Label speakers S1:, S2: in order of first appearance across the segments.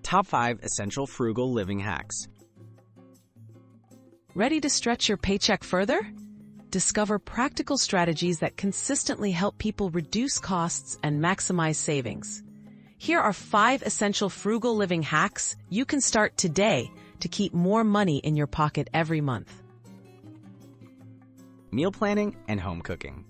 S1: Top 5 Essential Frugal Living Hacks.
S2: Ready to stretch your paycheck further? Discover practical strategies that consistently help people reduce costs and maximize savings. Here are 5 essential frugal living hacks you can start today to keep more money in your pocket every month.
S1: Meal planning and home cooking.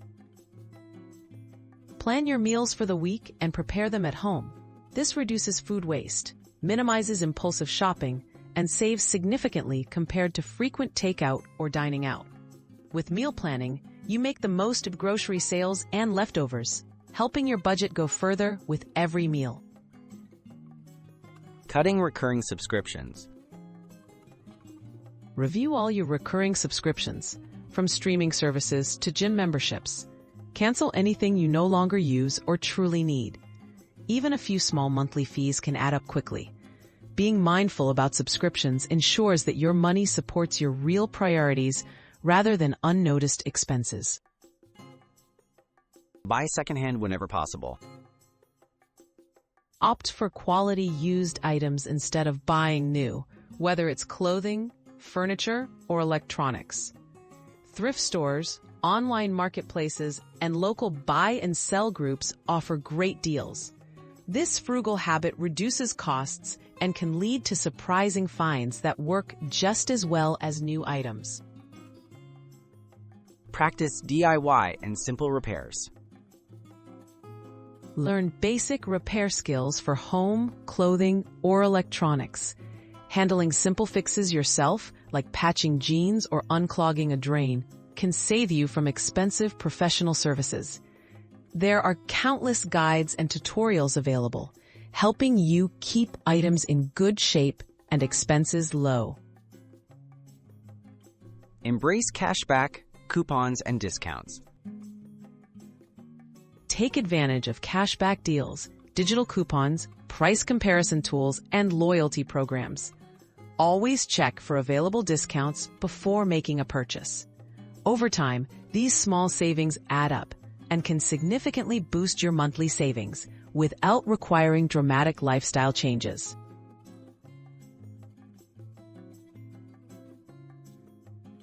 S2: Plan your meals for the week and prepare them at home. This reduces food waste, minimizes impulsive shopping, and saves significantly compared to frequent takeout or dining out. With meal planning, you make the most of grocery sales and leftovers, helping your budget go further with every meal.
S1: Cutting recurring subscriptions.
S2: Review all your recurring subscriptions, from streaming services to gym memberships. Cancel anything you no longer use or truly need. Even a few small monthly fees can add up quickly. Being mindful about subscriptions ensures that your money supports your real priorities rather than unnoticed expenses.
S1: Buy secondhand whenever possible.
S2: Opt for quality used items instead of buying new, whether it's clothing, furniture, or electronics. Thrift stores, online marketplaces, and local buy and sell groups offer great deals. This frugal habit reduces costs and can lead to surprising finds that work just as well as new items.
S1: Practice DIY and simple repairs.
S2: Learn basic repair skills for home, clothing, or electronics. Handling simple fixes yourself, like patching jeans or unclogging a drain, can save you from expensive professional services. There are countless guides and tutorials available, helping you keep items in good shape and expenses low.
S1: Embrace cashback, coupons, and discounts.
S2: Take advantage of cashback deals, digital coupons, price comparison tools, and loyalty programs. Always check for available discounts before making a purchase. Over time, these small savings add up and can significantly boost your monthly savings without requiring dramatic lifestyle changes.